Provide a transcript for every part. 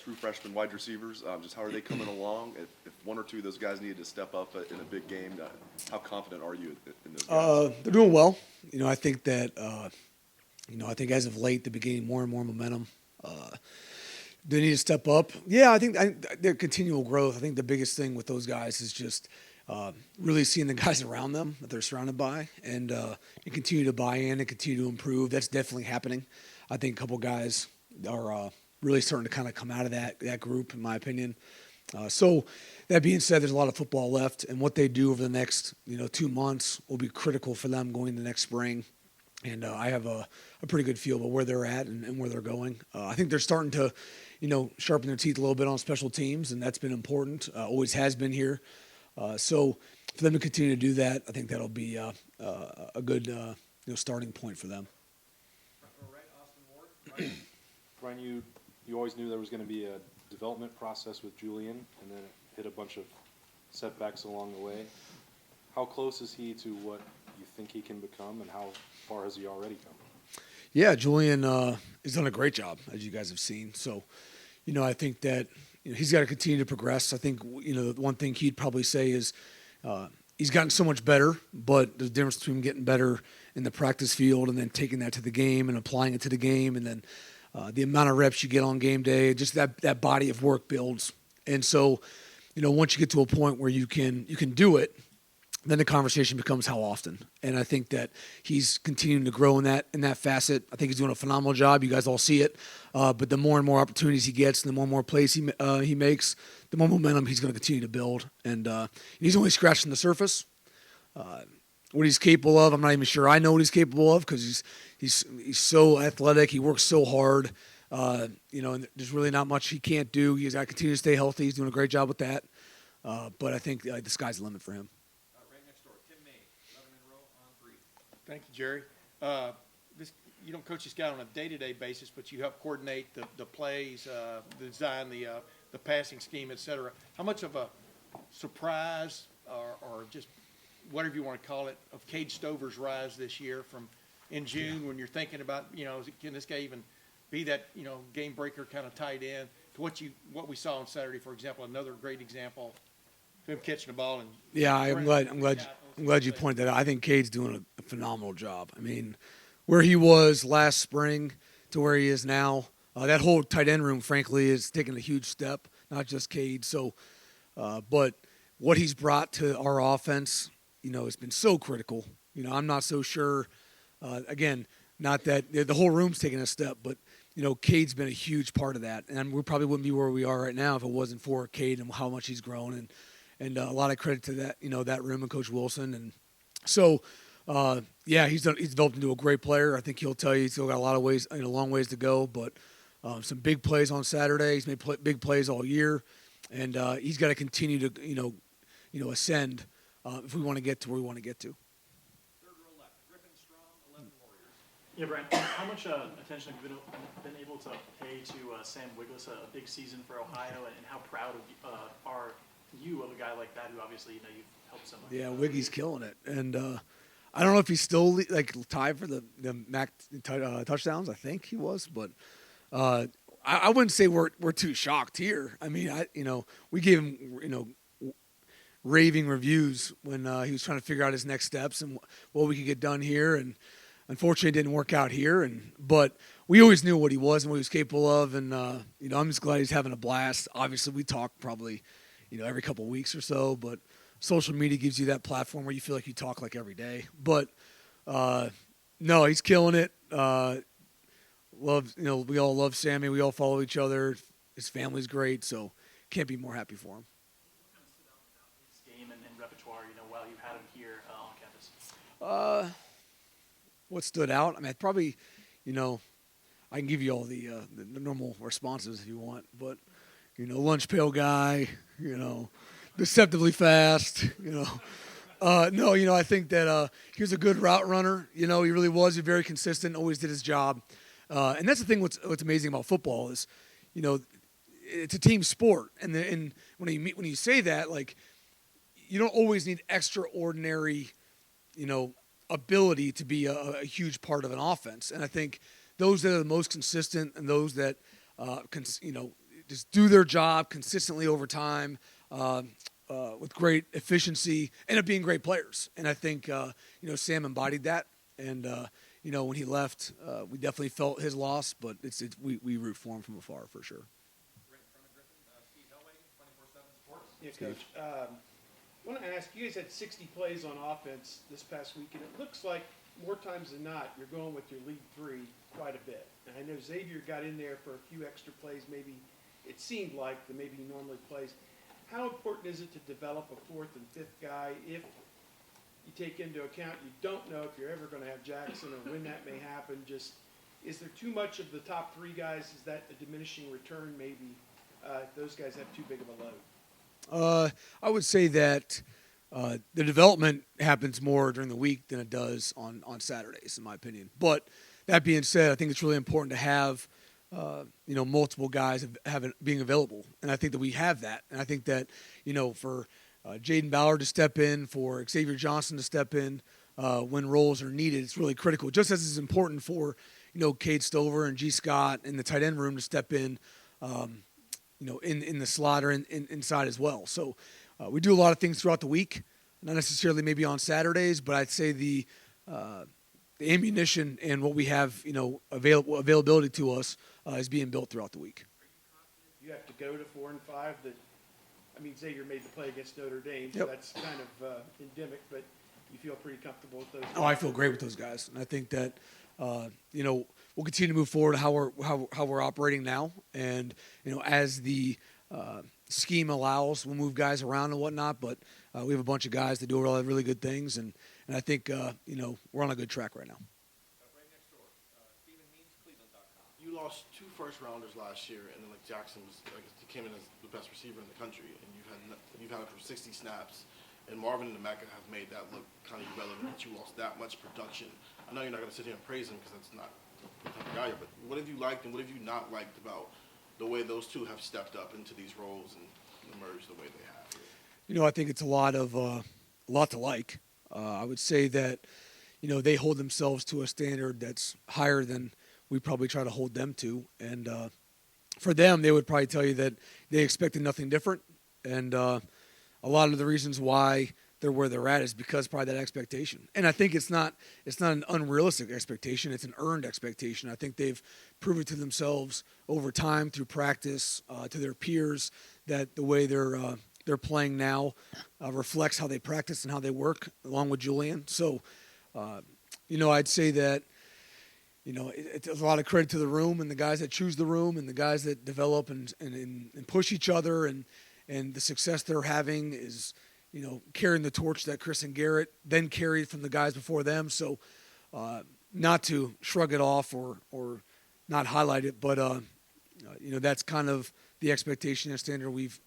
true freshman wide receivers. Just how are they coming along? If one or two of those guys needed to step up in a big game, how confident are you in those guys? They're doing well. I think that I think as of late they're gaining more and more momentum. They need to step up. Yeah, I think their continual growth. I think the biggest thing with those guys is just really seeing the guys around them that they're surrounded by, and continue to buy in and continue to improve. That's definitely happening. I think a couple guys are really starting to kind of come out of that group, in my opinion. So that being said, there's a lot of football left, and what they do over the next 2 months will be critical for them going into next spring. And I have a pretty good feel about where they're at and where they're going. I think they're starting to, sharpen their teeth a little bit on special teams, and that's been important. Always has been here. So for them to continue to do that, I think that'll be a good starting point for them. All right, Austin Ward. Brian, you always knew there was going to be a development process with Julian, and then it hit a bunch of setbacks along the way. How close is he to what you think he can become, and how far has he already come? Yeah, Julian has done a great job, as you guys have seen. So, I think that he's got to continue to progress. I think, the one thing he'd probably say is he's gotten so much better, but there's a difference between getting better in the practice field and then taking that to the game and applying it to the game, and then the amount of reps you get on game day, just that body of work builds. And so, once you get to a point where you can do it, then the conversation becomes how often. And I think that he's continuing to grow in that facet. I think he's doing a phenomenal job. You guys all see it. But the more and more opportunities he gets, and the more plays he makes, the more momentum he's going to continue to build. And he's only scratching the surface. What he's capable of, I'm not even sure I know what he's capable of, because he's so athletic. He works so hard. And there's really not much he can't do. He's got to continue to stay healthy. He's doing a great job with that. But I think the sky's the limit for him. Thank you, Jerry. You don't coach this guy on a day-to-day basis, but you help coordinate the plays, the design, the passing scheme, et cetera. How much of a surprise or just whatever you want to call it of Cade Stover's rise this year from in June when you're thinking about, can this guy even be that, game breaker kind of tight end to what we saw on Saturday, for example, another great example of him catching the ball. And yeah, I'm glad you pointed that out. I think Cade's doing a phenomenal job. I mean, where he was last spring to where he is now, that whole tight end room, frankly, is taking a huge step, not just Cade. So, but what he's brought to our offense, has been so critical. I'm not so sure, again, not that the whole room's taking a step, but, Cade's been a huge part of that. And we probably wouldn't be where we are right now if it wasn't for Cade and how much he's grown. And a lot of credit to that, that room and Coach Wilson. And so, he's developed into a great player. I think he'll tell you he's still got a long ways to go. But some big plays on Saturday. He's made big plays all year, and he's got to continue to, ascend if we want to get to where we want to get to. Third row left, Griffin Strom, 11 Warriors. Yeah, Brian, how much attention have you been able to pay to Sam Wiglusz, a big season for Ohio, and how proud are you of a guy like that who obviously you've helped so much? Yeah, Wiggy's killing it, and I don't know if he's still tied for the MAC touchdowns. I think he was, but I wouldn't say we're too shocked here. I mean, we gave him raving reviews when he was trying to figure out his next steps and what we could get done here, and unfortunately it didn't work out here. But we always knew what he was and what he was capable of, and I'm just glad he's having a blast. Obviously, we talk probably every couple of weeks or so, but social media gives you that platform where you feel like you talk like every day. But no, he's killing it. We all love Sammy. We all follow each other. His family's great, so can't be more happy for him. What kind of stood out about his game and repertoire, while you had him here on campus? What stood out? I mean, probably, I can give you all the normal responses if you want, but lunch pail guy, deceptively fast, No, I think that he was a good route runner. He really was. He was very consistent, always did his job. And that's the thing what's amazing about football is, it's a team sport. And when you say that, you don't always need extraordinary, ability to be a huge part of an offense. And I think those that are the most consistent and those that, just do their job consistently over time with great efficiency, end up being great players. And I think, Sam embodied that. And, when he left, we definitely felt his loss, but we root for him from afar for sure. Yeah, Coach. I want to ask, you guys had 60 plays on offense this past week, and it looks like more times than not, you're going with your lead three quite a bit. And I know Xavier got in there for a few extra plays, maybe it seemed like the maybe he normally plays. How important is it to develop a fourth and fifth guy if you take into account you don't know if you're ever going to have Jackson or when that may happen? Just, is there too much of the top three guys? Is that a diminishing return maybe if those guys have too big of a load? I would say that the development happens more during the week than it does on Saturdays, in my opinion. But that being said, I think it's really important to have multiple guys being available, and I think that we have that. And I think that for Jaden Ballard to step in, for Xavier Johnson to step in when roles are needed, it's really critical. Just as it's important for Cade Stover and G. Scott in the tight end room to step in. In the slot or inside as well. So we do a lot of things throughout the week, not necessarily maybe on Saturdays, but I'd say the ammunition and what we have, availability to us is being built throughout the week. You have to go to 4 and 5. Xavier made the play against Notre Dame, so that's kind of endemic, but you feel pretty comfortable with those guys? Oh, I feel great with those guys, and I think that we'll continue to move forward how we're operating now, and as the scheme allows, we'll move guys around and whatnot. But we have a bunch of guys that do a lot of really good things, and I think we're on a good track right now. Right next door, Stephen Means, Cleveland.com. You lost 2 first-rounders last year, and then Jackson he came in as the best receiver in the country, and you've had him for 60 snaps. And Marvin and Emeka have made that look kind of irrelevant that you lost that much production. I know you're not going to sit here and praise him because that's not the type of guy you're, but what have you liked and what have you not liked about the way those two have stepped up into these roles and emerged the way they have? I think it's a lot to like. I would say that, they hold themselves to a standard that's higher than we probably try to hold them to. And for them, they would probably tell you that they expected nothing different. And a lot of the reasons why they're where they're at is because probably that expectation. And I think it's not an unrealistic expectation. It's an earned expectation. I think they've proven to themselves over time through practice, to their peers, that the way they're playing now reflects how they practice and how they work, along with Julian. So, I'd say that, it's a lot of credit to the room and the guys that choose the room and the guys that develop and push each other, and the success they're having is, carrying the torch that Chris and Garrett then carried from the guys before them. So not to shrug it off or not highlight it, but, that's kind of the expectation and standard we've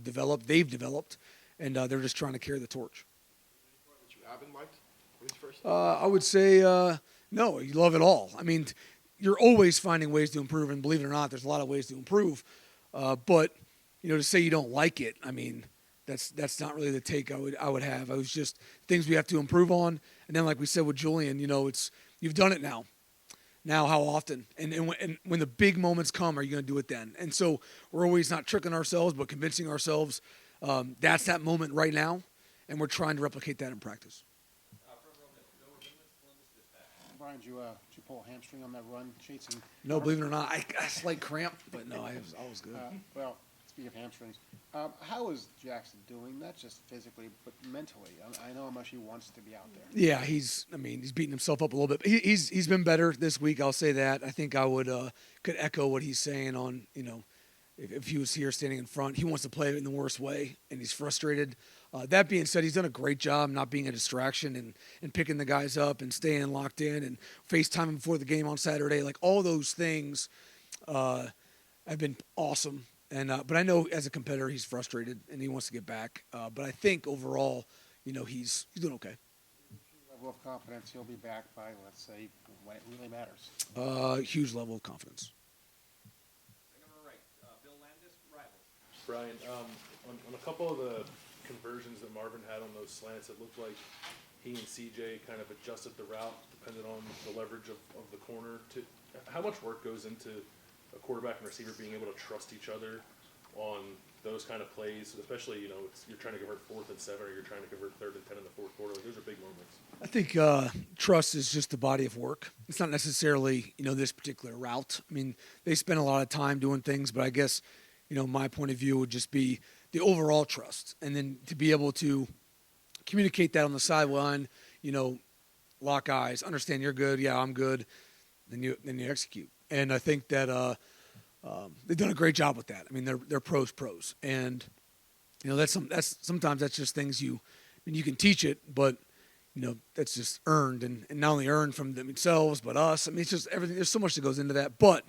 developed, they've developed, and they're just trying to carry the torch. That you haven't liked these first? I would say no, you love it all. You're always finding ways to improve, and believe it or not, there's a lot of ways to improve. But to say you don't like it, that's not really the take I would have. I was just things we have to improve on, and then like we said with Julian, you've done it now. Now, how often? And when the big moments come, are you going to do it then? And so we're always not tricking ourselves, but convincing ourselves that's that moment right now, and we're trying to replicate that in practice. Brian, did you pull a hamstring on that run, chasing? No, believe it or not, I got a slight cramp, but no, I was good. Well, speaking of hamstrings, how is Jackson doing? Not just physically, but mentally. I know how much he wants to be out there. Yeah, he's beating himself up a little bit. He's been better this week. I'll say that. I think I could echo what he's saying on, if he was here standing in front, he wants to play it in the worst way, and he's frustrated. That being said, he's done a great job not being a distraction and picking the guys up and staying locked in and FaceTiming before the game on Saturday. Like, all those things have been awesome. And but I know as a competitor, he's frustrated and he wants to get back. But I think overall, he's doing okay. Level of confidence, he'll be back by, let's say, when it really matters. Huge level of confidence. Bill Landis, Rivals. Brian, on a couple of the conversions that Marvin had on those slants, it looked like he and CJ kind of adjusted the route depending on the leverage of the corner. How much work goes into a quarterback and receiver being able to trust each other on those kind of plays, especially, you're trying to convert 4th and 7 or you're trying to convert 3rd and 10 in the fourth quarter. Like, those are big moments. I think trust is just the body of work. It's not necessarily, this particular route. I mean, they spend a lot of time doing things, but I guess, my point of view would just be the overall trust. And then to be able to communicate that on the sideline, lock eyes, understand you're good, yeah, I'm good, then you execute. And I think that they've done a great job with that. I mean, they're pros, and sometimes that's just things you can teach it, but that's just earned, and not only earned from themselves but us. I mean, it's just everything. There's so much that goes into that. But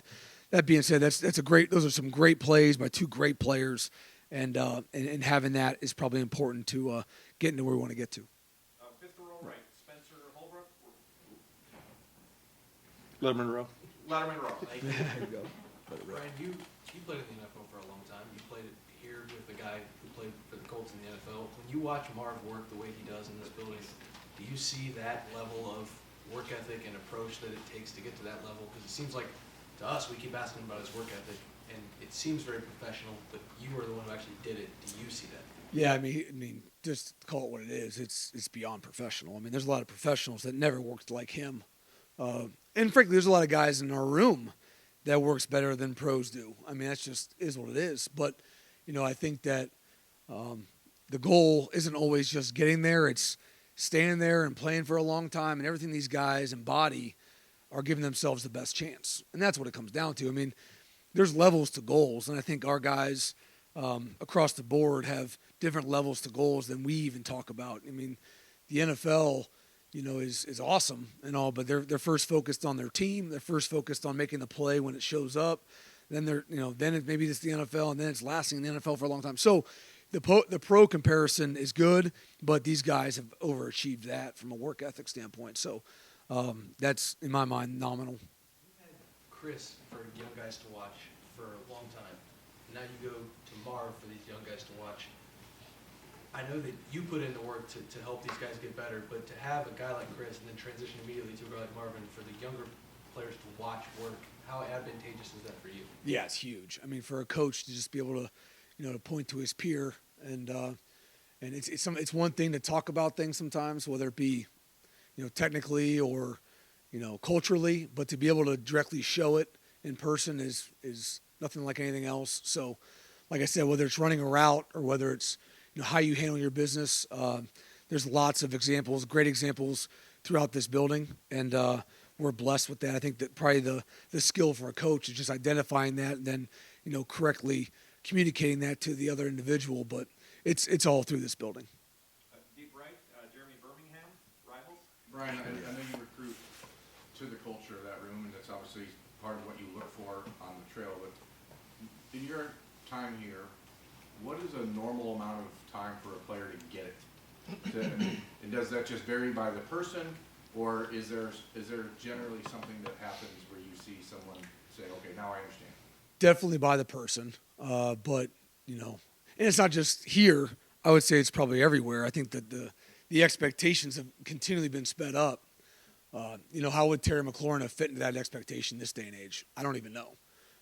that being said, those are some great plays by two great players, and having that is probably important to getting to where we want to get to. Fifth row right, Spencer Holbrook. Letterman row. Latterman row. There you go. Ryan, you played in the NFL for a long time. You played it here with a guy who played for the Colts in the NFL. When you watch Marv work the way he does in this building, do you see that level of work ethic and approach that it takes to get to that level? Because it seems like, to us, we keep asking about his work ethic, and it seems very professional, but you are the one who actually did it. Do you see that? Yeah, I mean, just call it what it is. It's beyond professional. I mean, there's a lot of professionals that never worked like him, and frankly, there's a lot of guys in our room that works better than pros do. I mean, that's just is what it is. But I think that the goal isn't always just getting there. It's staying there and playing for a long time, and everything these guys embody are giving themselves the best chance. And that's what it comes down to. I mean, there's levels to goals, and I think our guys across the board have different levels to goals than we even talk about. I mean, the NFL, is awesome and all, but they're first focused on their team. They're first focused on making the play when it shows up. Then maybe it's the NFL, and then it's lasting in the NFL for a long time. So the pro comparison is good, but these guys have overachieved that from a work ethic standpoint. So that's, in my mind, nominal. You've had Chris for young guys to watch for a long time. Now you go to Marv for these young guys to watch. I know that you put in the work to help these guys get better, but to have a guy like Chris and then transition immediately to a guy like Marvin for the younger players to watch work, how advantageous is that for you? Yeah, it's huge. I mean, for a coach to just be able to, to point to his peer, and it's one thing to talk about things sometimes, whether it be, technically or, culturally, but to be able to directly show it in person is nothing like anything else. So, like I said, whether it's running a route or whether it's how you handle your business, there's lots of examples, great examples throughout this building, and we're blessed with that. I think that probably the skill for a coach is just identifying that and then correctly communicating that to the other individual. But it's all through this building. Deep right, Jeremy Birmingham, Rivals. Brian, I know you recruit to the culture of that room, and that's obviously part of what you look for on the trail. But in your time here, what is a normal amount of time for a player to get it? And does that just vary by the person, or is there generally something that happens where you see someone say, okay, now I understand? Definitely by the person, but and it's not just here. I would say it's probably everywhere. I think that the expectations have continually been sped up. How would Terry McLaurin have fit into that expectation this day and age? I don't even know.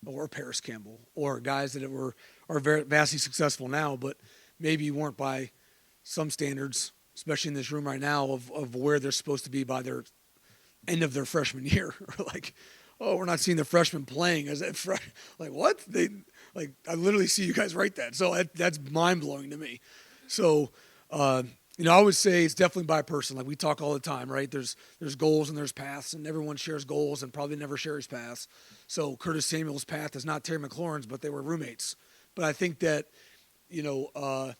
Or Paris Campbell, or guys that are very vastly successful now, but maybe weren't by some standards, especially in this room right now, of where they're supposed to be by their end of their freshman year. Or like, oh, we're not seeing the freshmen playing as that like what? I literally see you guys write that. So that's mind blowing to me. So I would say it's definitely by person. Like we talk all the time, right? There's goals and there's paths, and everyone shares goals and probably never shares paths. So Curtis Samuel's path is not Terry McLaurin's, but they were roommates. But I think that, it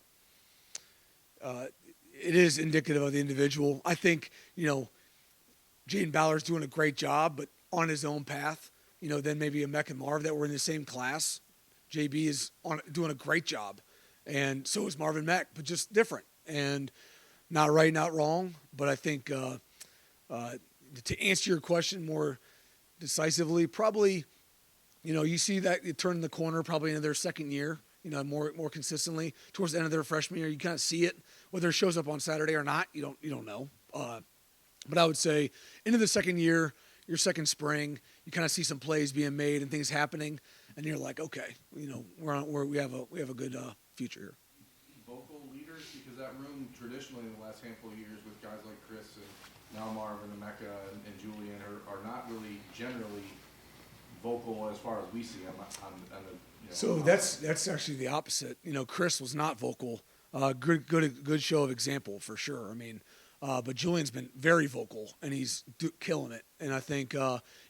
is indicative of the individual. I think, Jaden Ballard's doing a great job, but on his own path. Then maybe a Mech and Marv that were in the same class. JB is doing a great job, and so is Marvin Mech, but just different. And not right, not wrong, but I think to answer your question more decisively, probably, you see that you turn the corner probably into their second year, more consistently towards the end of their freshman year. You kind of see it, whether it shows up on Saturday or not. You don't know. But I would say into the second year, your second spring. You kind of see some plays being made and things happening, and you're like, okay, we have a good future here. Vocal leaders, because that room traditionally in the last handful of years with guys like Chris and now Marvin and Emeka and Julian are not really generally vocal as far as we see them on the. So that's actually the opposite. Chris was not vocal. Good show of example for sure. I mean, but Julian's been very vocal and he's killing it. And I think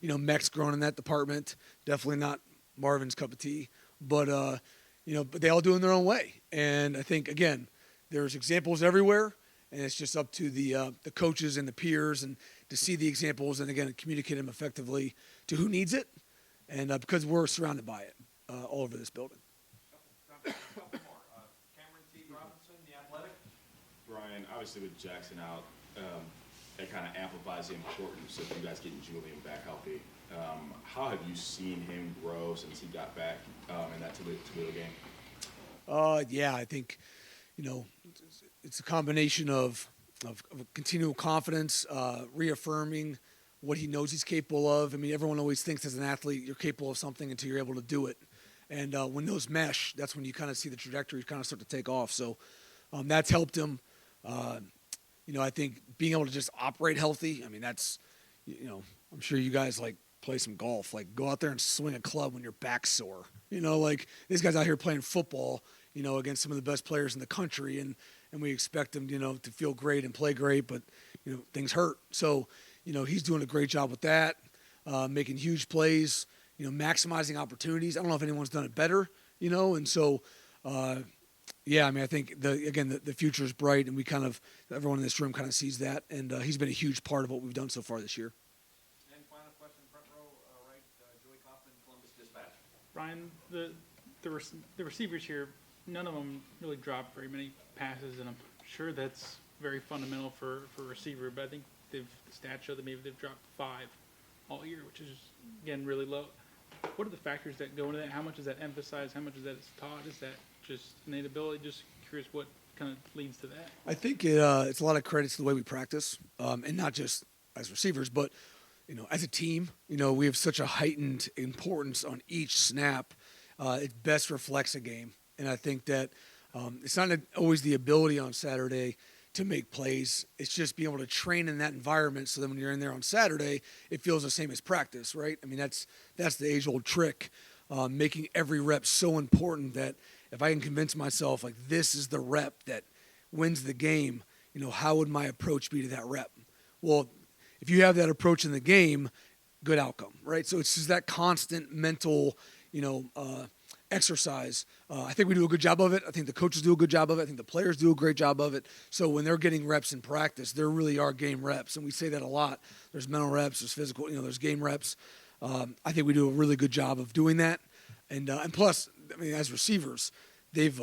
Mech's grown in that department. Definitely not Marvin's cup of tea, but but they all do it in their own way. And I think again, there's examples everywhere, and it's just up to the coaches and the peers and to see the examples and again communicate them effectively to who needs it. And because we're surrounded by it all over this building. Couple more. Cameron T. Robinson, The Athletic. Brian, obviously with Jackson out, that kind of amplifies the importance of you guys getting Julian back healthy. How have you seen him grow since he got back in that Toledo game? Yeah, I think, it's a combination of continual confidence, reaffirming what he knows he's capable of. I mean, everyone always thinks as an athlete you're capable of something until you're able to do it. And when those mesh, that's when you kind of see the trajectory kind of start to take off. So that's helped him. I think being able to just operate healthy, I mean, that's, I'm sure you guys play some golf, go out there and swing a club when your back's sore. These guys out here playing football, against some of the best players in the country, and we expect them, to feel great and play great, but, things hurt. So, he's doing a great job with that, making huge plays, maximizing opportunities. I don't know if anyone's done it better, and so, yeah, I mean, I think the future is bright, and everyone in this room kind of sees that, and he's been a huge part of what we've done so far this year. And final question, front row, right, Joey Kaufman, Columbus Dispatch. Brian, the receivers here, none of them really dropped very many passes, and I'm sure that's very fundamental for a receiver, but I think the stats show that maybe they've dropped 5 all year, which is, again, really low. What are the factors that go into that? How much is that emphasized? How much is that taught? Is that just innate ability? Just curious what kind of leads to that. I think it's a lot of credit to the way we practice, and not just as receivers, but as a team. We have such a heightened importance on each snap. It best reflects a game, and I think that it's not always the ability on Saturday to make plays. It's just being able to train in that environment so that when you're in there on Saturday, it feels the same as practice, right? I mean, that's the age-old trick, making every rep so important that if I can convince myself, this is the rep that wins the game, how would my approach be to that rep? Well, if you have that approach in the game, good outcome, right? So it's just that constant mental, exercise. I think we do a good job of it. I think the coaches do a good job of it. I think the players do a great job of it. So when they're getting reps in practice, there really are game reps, and we say that a lot. There's mental reps, there's physical, there's game reps. I think we do a really good job of doing that, and plus, I mean, as receivers, they've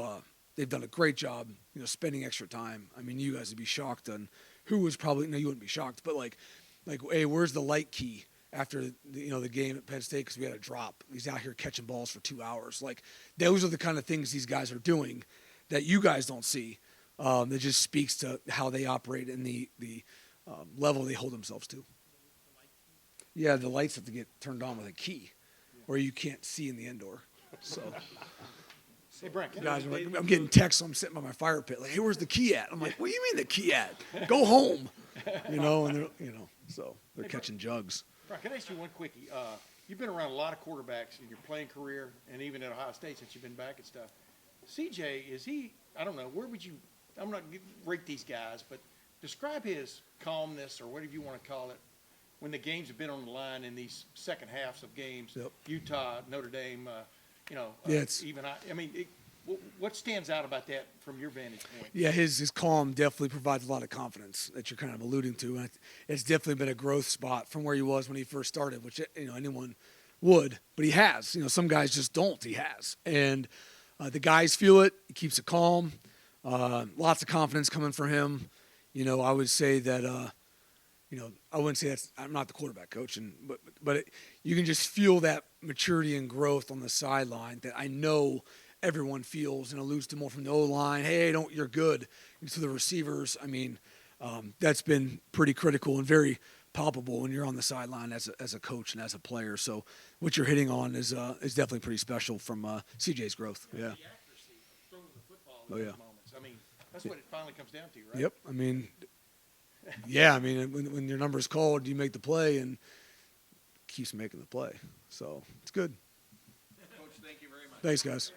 done a great job, spending extra time. I mean, you guys would be shocked on who was probably you wouldn't be shocked, but hey, where's the light key? After the game at Penn State, because we had a drop. He's out here catching balls for 2 hours. Those are the kind of things these guys are doing that you guys don't see. That just speaks to how they operate and the level they hold themselves to. Yeah, the lights have to get turned on with a key, or you can't see in the indoor. So, Hey, Brent. guys are I'm getting texts. So I'm sitting by my fire pit. Hey, where's the key at? I'm like, what do you mean the key at? Go home. And they're so they're catching jugs. Brian, can I ask you one quickie? You've been around a lot of quarterbacks in your playing career and even at Ohio State since you've been back and stuff. CJ, is he, I don't know, where would you, I'm not going to rate these guys, but describe his calmness or whatever you want to call it when the games have been on the line in these second halves of games. Yep. Utah, Notre Dame, what stands out about that from your vantage point? Yeah, his calm definitely provides a lot of confidence that you're kind of alluding to. And it's definitely been a growth spot from where he was when he first started, which anyone would, but he has. Some guys just don't. He has, and the guys feel it. He keeps it calm. Lots of confidence coming from him. I would say that. I wouldn't say I'm not the quarterback coach, but you can just feel that maturity and growth on the sideline that I know everyone feels and alludes to more from the O-line. Hey, you're good. And to the receivers, I mean, that's been pretty critical and very palpable when you're on the sideline as a coach and as a player. So what you're hitting on is definitely pretty special from CJ's growth. Yeah. The accuracy of throwing the football in Oh, those yeah. moments. I mean, that's what it finally comes down to, right? Yep. I mean, yeah. I mean, when your number's called, you make the play and keeps making the play. So it's good. Coach, thank you very much. Thanks, guys.